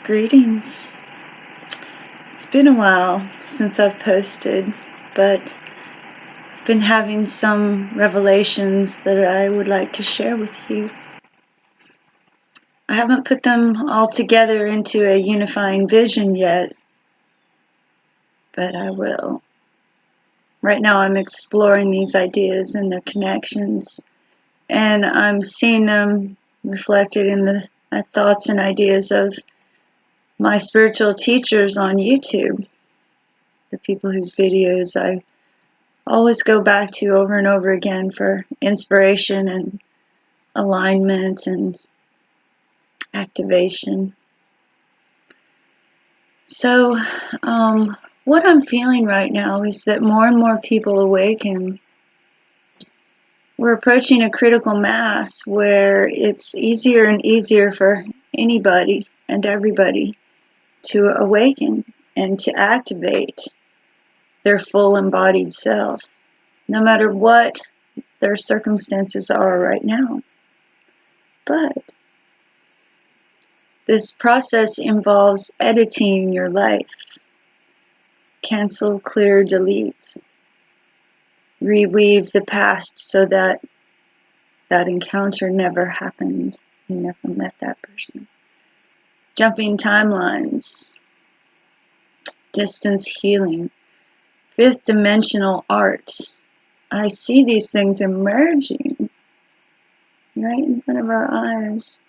Greetings. It's been a while since I've posted, but I've been having some revelations that I would like to share with you. I haven't put them all together into a unifying vision yet, but I will. Right now I'm exploring these ideas and their connections, and I'm seeing them reflected in the thoughts and ideas of my spiritual teachers on YouTube, the people whose videos I always go back to over and over again for inspiration and alignment and activation. So, what I'm feeling right now is that more and more people awaken. We're approaching a critical mass where it's easier and easier for anybody and everybody to awaken and to activate their full embodied self, no matter what their circumstances are right now. But this process involves editing your life. Cancel, clear, delete. Reweave the past so that that encounter never happened. You never met that person. Jumping timelines. Distance healing. Fifth dimensional art. I see these things emerging right in front of our eyes.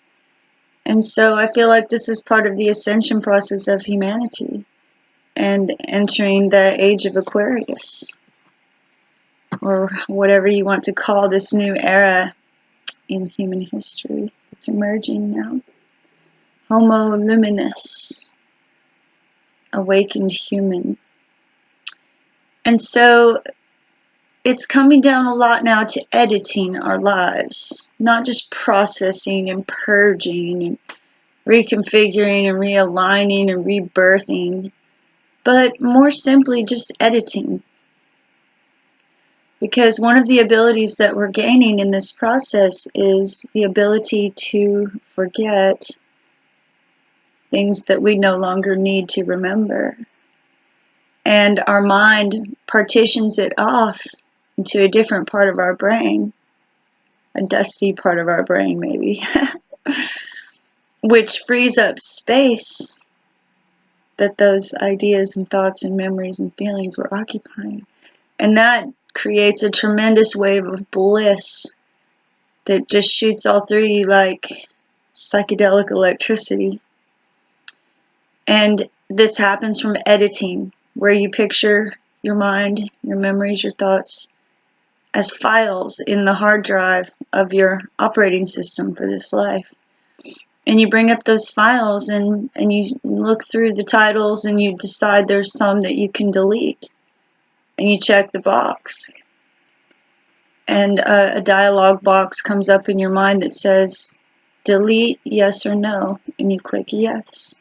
And so I feel like this is part of the ascension process of humanity and entering the age of Aquarius, or whatever you want to call this new era in human history. It's emerging now. Homo luminous, awakened human. And so it's coming down a lot now to editing our lives, not just processing and purging and reconfiguring and realigning and rebirthing, but more simply just editing. Because one of the abilities that we're gaining in this process is the ability to forget things that we no longer need to remember. And our mind partitions it off into a different part of our brain, a dusty part of our brain maybe, which frees up space that those ideas and thoughts and memories and feelings were occupying. And that creates a tremendous wave of bliss that just shoots all through you like psychedelic electricity. And this happens from editing, where you picture your mind, your memories, your thoughts as files in the hard drive of your operating system for this life. And you bring up those files and you look through the titles and you decide there's some that you can delete. And you check the box. And a dialog box comes up in your mind that says, delete, yes or no. And you click yes.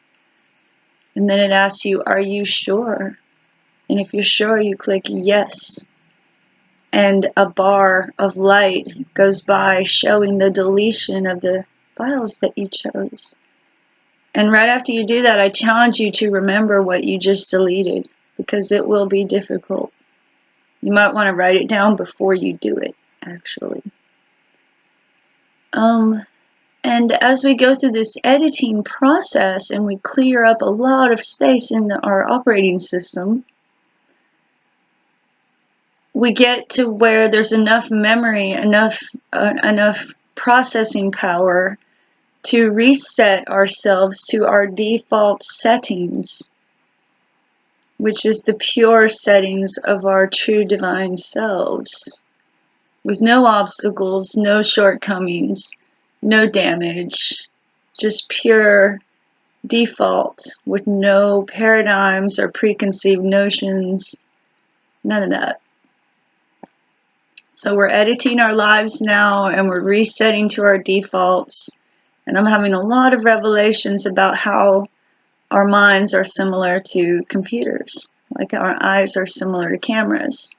And then it asks you, are you sure? And if you're sure, you click yes. And a bar of light goes by showing the deletion of the files that you chose. And right after you do that, I challenge you to remember what you just deleted, because it will be difficult. You might want to write it down before you do it, actually. And as we go through this editing process and we clear up a lot of space in our operating system, we get to where there's enough memory, enough processing power to reset ourselves to our default settings, which is the pure settings of our true divine selves, with no obstacles, no shortcomings, no damage, just pure default with no paradigms or preconceived notions, none of that. So we're editing our lives now and we're resetting to our defaults. And I'm having a lot of revelations about how our minds are similar to computers, like our eyes are similar to cameras,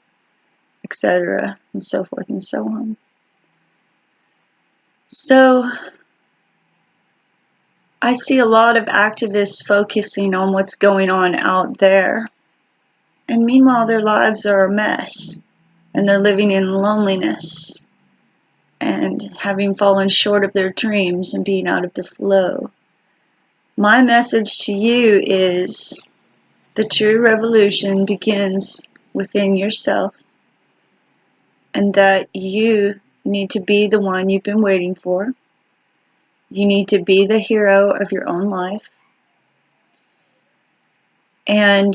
etc., and so forth and so on. So I see a lot of activists focusing on what's going on out there. And meanwhile, their lives are a mess. And they're living in loneliness. And having fallen short of their dreams and being out of the flow. My message to you is the true revolution begins within yourself. And that you need to be the one you've been waiting for. You need to be the hero of your own life. And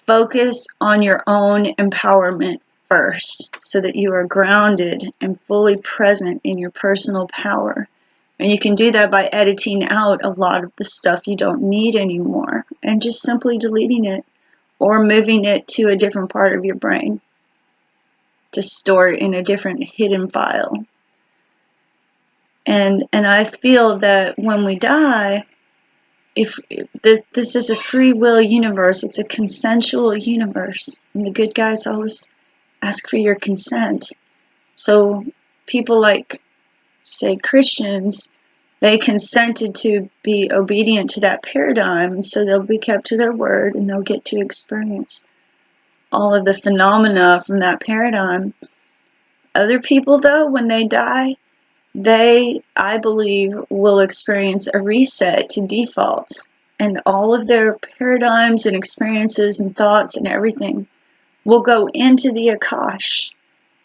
focus on your own empowerment first so that you are grounded and fully present in your personal power. And you can do that by editing out a lot of the stuff you don't need anymore and just simply deleting it or moving it to a different part of your brain to store it in a different hidden file. And I feel that when we die, if this is a free will universe, it's a consensual universe, and the good guys always ask for your consent. So people like, say, Christians, they consented to be obedient to that paradigm, and so they'll be kept to their word, and they'll get to experience all of the phenomena from that paradigm. Other people, though, when they die, they, I believe, will experience a reset to default, and all of their paradigms and experiences and thoughts and everything will go into the Akash,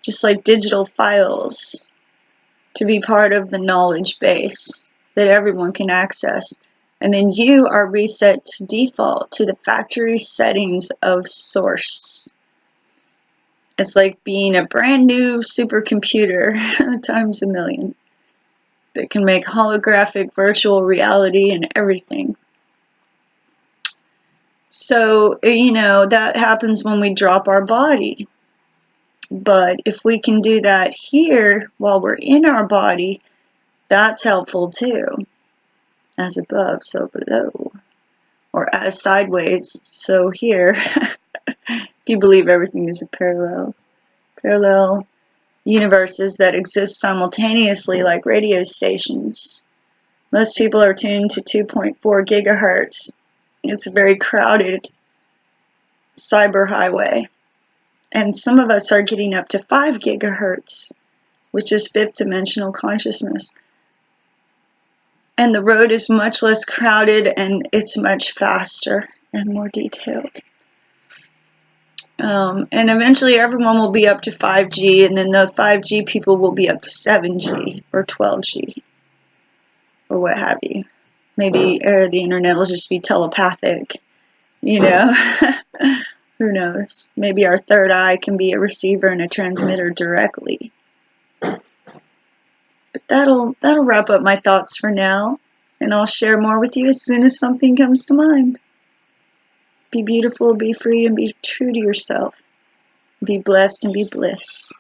just like digital files, to be part of the knowledge base that everyone can access. And then you are reset to default to the factory settings of Source. It's like being a brand new supercomputer times a million that can make holographic virtual reality and everything. So, that happens when we drop our body. But if we can do that here while we're in our body, that's helpful too. As above, so below. Or as sideways, so here. If you believe everything is a parallel universes that exist simultaneously like radio stations. Most people are tuned to 2.4 gigahertz. It's a very crowded cyber highway. And some of us are getting up to 5 gigahertz, which is fifth dimensional consciousness. And the road is much less crowded and it's much faster and more detailed. And eventually everyone will be up to 5G, and then the 5G people will be up to 7G or 12G or what have you. Maybe the internet will just be telepathic, Who knows? Maybe our third eye can be a receiver and a transmitter directly. But that'll wrap up my thoughts for now, and I'll share more with you as soon as something comes to mind. Be beautiful, be free, and be true to yourself. Be blessed and be blissed.